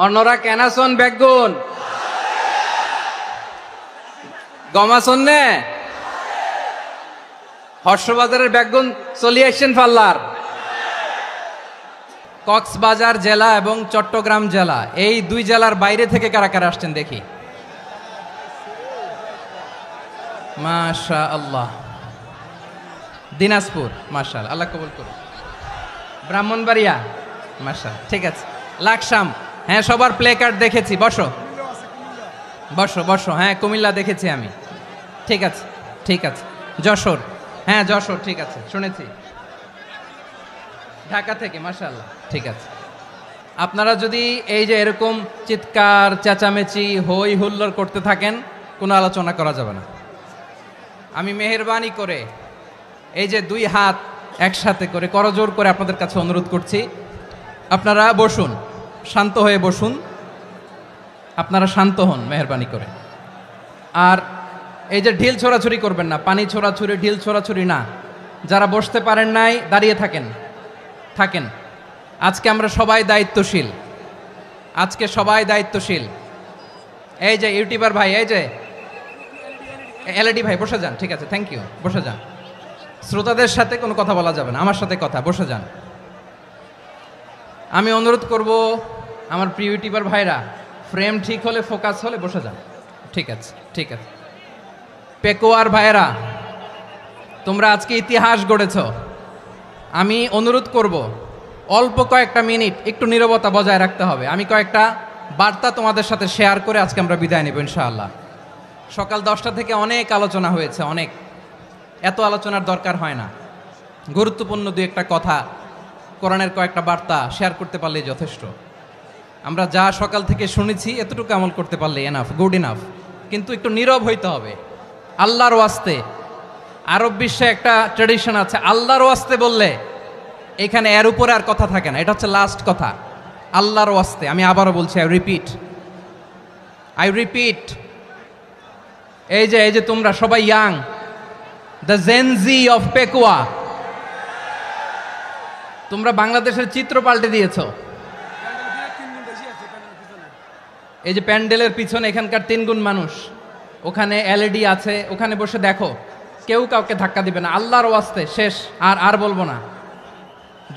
অন্যরা কেনাসন বেগুন গমাসন নে হর্ষবাজারের বেগুন চলিয়ে আসছেন ফাল্লার। কক্সবাজার জেলা এবং চট্টগ্রাম জেলা, এই দুই জেলার বাইরে থেকে কারা কারা আসছেন দেখি। মাশা আল্লাহ। দিনাজপুর, মাশাআল্লাহ, আল্লাহ কবুল করুন। ব্রাহ্মণবাড়িয়া, মাশাআল্লাহ, ঠিক আছে। লাকসাম, হ্যাঁ, সবার প্লে কার্ড দেখেছি। বসো বসো বসো। হ্যাঁ, কুমিল্লা দেখেছি আমি, ঠিক আছে ঠিক আছে। যশোর, হ্যাঁ যশোর, ঠিক আছে, শুনেছি। ঢাকা থেকে, মাশাআল্লাহ, ঠিক আছে। আপনারা যদি এই যে এরকম চিৎকার চেঁচামেচি হই হুল্লোড় করতে থাকেন, কোনো আলোচনা করা যাবে না। আমি মেহেরবানি করে এই যে দুই হাত একসাথে করে করজোর করে আপনাদের কাছে অনুরোধ করছি, আপনারা বসুন, শান্ত হয়ে বসুন, আপনারা শান্ত হন মেহেরবানি করে। আর এই যে ঢিল ছোড়াছুরি করবেন না, পানি ছোড়াছুরি, ঢিল ছোড়াছুরি না। যারা বসতে পারেন নাই দাঁড়িয়ে থাকেন থাকেন। আজকে আমরা সবাই দায়িত্বশীল, আজকে সবাই দায়িত্বশীল। এই যে ইউটিউবার ভাই, এই যে এলইডি ভাই, বসে যান, ঠিক আছে, থ্যাংক ইউ, বসে যান। শ্রোতাদের সাথে কোনো কথা বলা যাবে না, আমার সাথে কথা, বসে যান। আমি অনুরোধ করব আমার প্রিয় ইউটিউবার ভাইরা, ফ্রেম ঠিক হলে, ফোকাস হলে বসে যান, ঠিক আছে ঠিক আছে। পেকোয়ার ভাইরা, তোমরা আজকে ইতিহাস গড়েছ। আমি অনুরোধ করব অল্প কয়েকটা মিনিট একটু নীরবতা বজায় রাখতে হবে। আমি কয়েকটা বার্তা তোমাদের সাথে শেয়ার করে আজকে আমরা বিদায় নেব ইনশাআল্লাহ। সকাল 10টা থেকে অনেক আলোচনা হয়েছে, অনেক, এত আলোচনার দরকার হয় না। গুরুত্বপূর্ণ দুই একটা কথা, কোরআনের কয়েকটা বার্তা শেয়ার করতে পারলেই যথেষ্ট। আমরা যা সকাল থেকে শুনেছি এতটুকু আমল করতে পারলে এনাফ, গুড ইনাফ। কিন্তু একটু নীরব হইতে হবে আল্লাহর ওয়াস্তে। আরব বিশ্বে একটা ট্র্যাডিশন আছে, আল্লাহর ওয়াস্তে বললে এখানে এর উপরে আর কথা থাকে না, এটা হচ্ছে লাস্ট কথা। আল্লাহর ওয়াস্তে, আমি আবারও বলছি, আই রিপিট। এই যে তোমরা সবাই young, the Gen Z of Pekua, তোমরা বাংলাদেশের চিত্র পাল্টে দিয়েছো। এই যে প্যান্ডেলের পিছনে এখানকার 3 গুণ মানুষ, ওখানে এলইডি আছে, ওখানে বসে দেখো, কেউ কাউকে ধাক্কা দিবে না। আল্লাহর ওয়াস্তে, শেষ। আর বলবো না।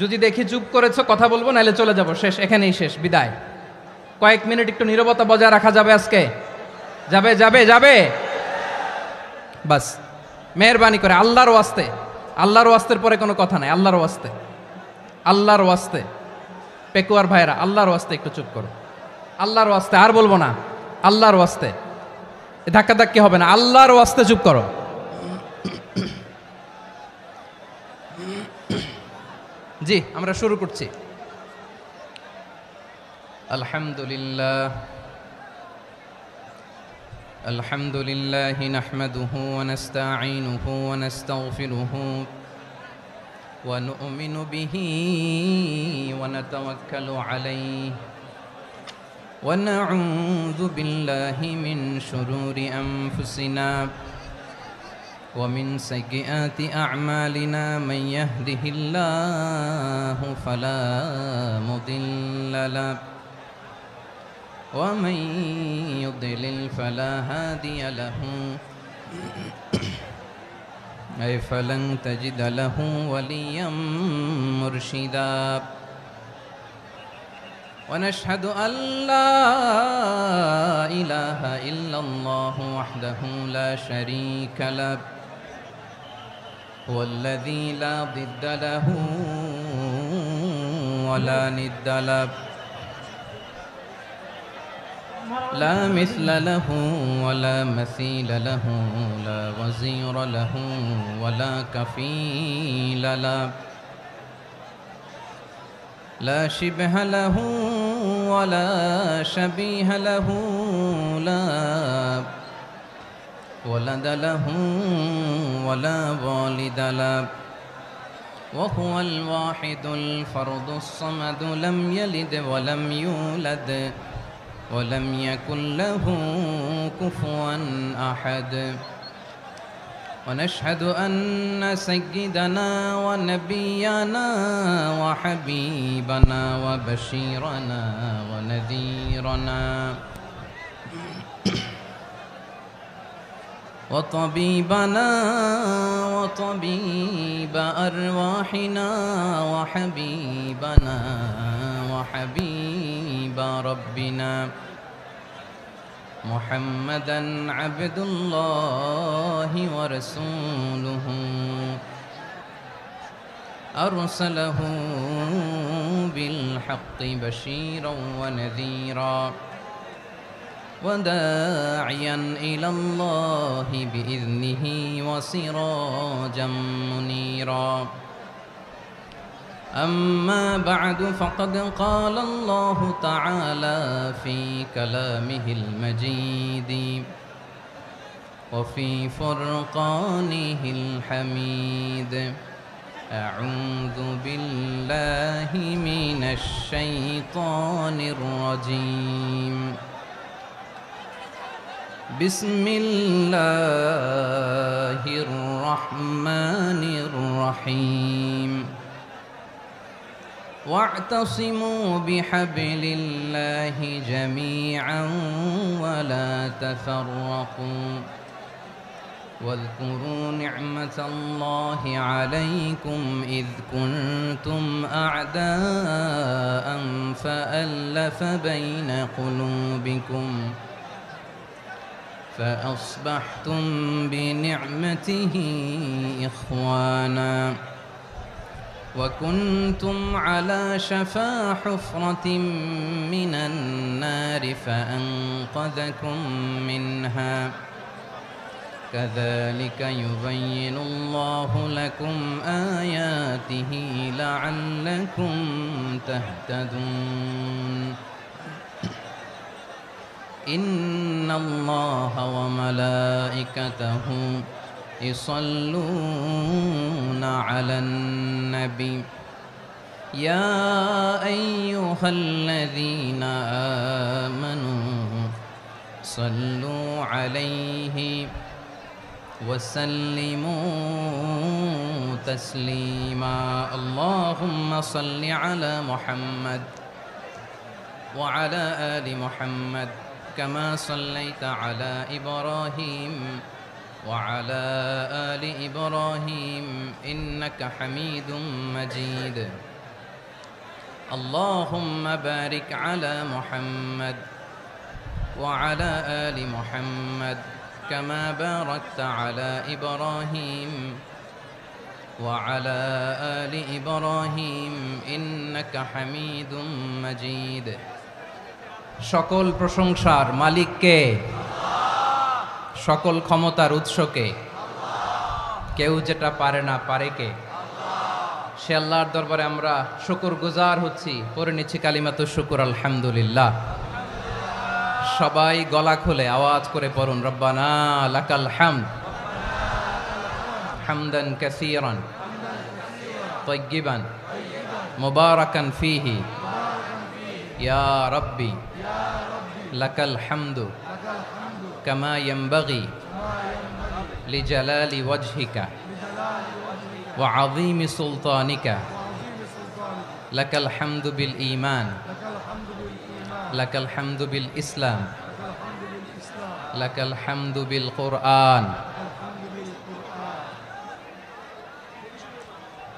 যদি দেখি চুপ করেছো, কথা বলবো, নাহলে চলে যাব, শেষ, এখানেই শেষ, বিদায়। কয়েক মিনিট একটু নীরবতা বজায় রাখা যাবে আজকে? যাবে যাবে যাবে? বাস, মেহেরবানি করে আল্লাহর ওয়াস্তে। আল্লাহর ওয়াস্তের পরে কোনো কথা নাই, আল্লাহর ওয়াস্তে, আল্লাহর ওয়াস্তে। পেকুয়ার ভাইরা, আল্লাহর ওয়াস্তে একটু চুপ করো, আল্লাহর ওয়াস্তে, আর বলবো না, আল্লাহর ওয়াস্তে। ধাক্কা ধাক্কি হবে না, আল্লাহর ওয়াস্তে চুপ করো। জি, আমরা শুরু করছি। আলহামদুলিল্লাহ, আলহামদুলিল্লাহ নাহমাদুহু ওয়া নাস্তাঈনুহু ওয়া নাস্তাগফিরুহু ওয়া নু'মিনু বিহি ওয়া নাতাওয়াক্কালু আলাইহি ওয়া নাউযু বিল্লাহি মিন শুরুরি আনফুসিনা ومن سيئات أعمالنا من يهده الله فلا مضل له ومن يضلل فلا هادي له أي فلن تجد له وليا مرشدا ونشهد أن لا إله إلا الله وحده لا شريك له هو الذي لا ضد له ولا ند له لا مثل له ولا مثيل له لا وزير له ولا كفيل له لا شبه له ولا شبيه له لا ولد له ولا والد له وهو الواحد الفرد الصمد لم يلد ولم يولد ولم يكن له كفوا أحد ونشهد أن سيدنا ونبينا وحبيبنا وبشيرنا ونذيرنا ضميرنا وطبيبنا وطبيب أرواحنا وحبيبنا وحبيب ربنا محمدا عبد الله ورسوله أرسله بالحق بشيرا ونذيرا وداعيا إلى الله بإذنه وسراجا منيرا أما بعد فقد قال الله تعالى في كلامه المجيد وفي فرقانه الحميد أعوذ بالله من الشيطان الرجيم بسم الله الرحمن الرحيم واعتصموا بحبل الله جميعا ولا تفرقوا واذكروا نعمة الله عليكم إذ كنتم أعداء فألف بين قلوبكم فأصبحتم بنعمته إخوانا وكنتم على شفا حفرة من النار فأنقذكم منها كذلك يبين الله لكم آياته لعلكم تهتدون إن الله وملائكته يصلون على النبي يا أيها الذين آمنوا صلوا عليه وسلموا تسليما اللهم صل على محمد وعلى آل محمد كما صليت على إبراهيم وعلى آل إبراهيم إنك حميد مجيد اللهم بارك على محمد وعلى آل محمد كما باركت على إبراهيم وعلى آل إبراهيم إنك حميد مجيد সকল প্রশংসার মালিক কে সকল ক্ষমতার উৎস কে কেউ যেটা পারে না পারে কে সে আল্লাহর দরবারে আমরা শুকরগুজার হচ্ছি পড়ে নিচ্ছি কালিমাতুশ শুকর আলহামদুলিল্লাহ সবাই গলা খুলে আওয়াজ করে পড়ুন রব্বানা লাকাল হামদ হামদান কাসীরান তাইয়্যিবান মুবারাকান ফীহি ইয়া রাব্বি লাকাল হামদু কামা ইয়ানবাগি লিজালালি ওয়াজহিকা ওয়া আযীমি সুলতানিকা লাকাল হামদু বিল ঈমান লাকাল হামদু বিল ইসলাম লাকাল হামদু বিল কুরআন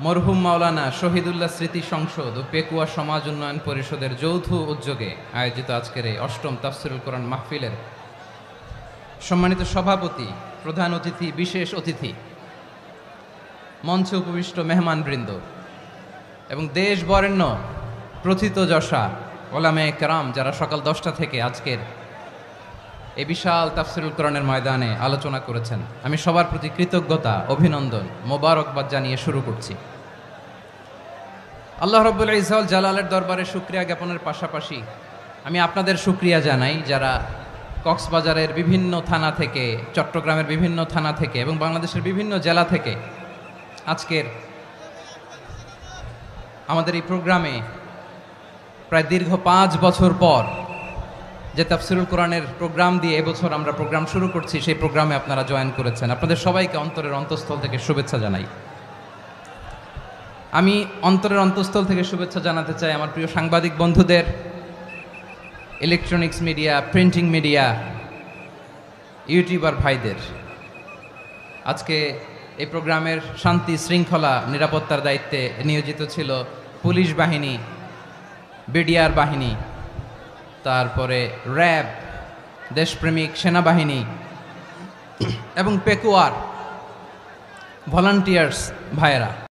মরহুম মাওলানা শহীদুল্লাহ স্মৃতি সংসদ ও পেকুয়া সমাজ উন্নয়ন পরিষদের যৌথ উদ্যোগে আয়োজিত আজকের এই অষ্টম তাফসীরুল কোরআন মাহফিলের সম্মানিত সভাপতি, প্রধান অতিথি, বিশেষ অতিথি, মঞ্চে উপবিষ্ট মেহমানবৃন্দ এবং দেশ বরেণ্য প্রথিতযশা ওলামায়ে কেরাম যারা সকাল 10টা থেকে আজকের এই বিশাল তাফসীরুল কোরআনের ময়দানে আলোচনা করেছেন, আমি সবার প্রতি কৃতজ্ঞতা, অভিনন্দন, মোবারকবাদ জানিয়ে শুরু করছি। আল্লাহ রাব্বুল ইজ্জত জালালের দরবারে শুকরিয়া জ্ঞাপনের পাশাপাশি আমি আপনাদের শুকরিয়া জানাই যারা কক্সবাজারের বিভিন্ন থানা থেকে, চট্টগ্রামের বিভিন্ন থানা থেকে এবং বাংলাদেশের বিভিন্ন জেলা থেকে আজকের আমাদের এই প্রোগ্রামে প্রায় দীর্ঘ 5 বছর পর যে তাফসীরুল কোরআনের প্রোগ্রাম দিয়ে এবছর আমরা প্রোগ্রাম শুরু করছি, সেই প্রোগ্রামে আপনারা জয়েন করেছেন। আপনাদের সবাইকে অন্তরের অন্তঃস্থল থেকে শুভেচ্ছা জানাই। আমি অন্তরের অন্তঃস্থল থেকে শুভেচ্ছা জানাতে চাই আমার প্রিয় সাংবাদিক বন্ধুদের, electronics media, printing media, YouTuber ভাইদের, আজকে এই প্রোগ্রামের শান্তি শৃঙ্খলা নিরাপত্তার দায়িত্বে নিয়োজিত ছিল পুলিশ বাহিনী, বিডিআর বাহিনী, তারপরে র্যাব, দেশপ্রেমিক সেনাবাহিনী এবং পেকুয়ার ভলান্টিয়ার্স ভাইয়েরা।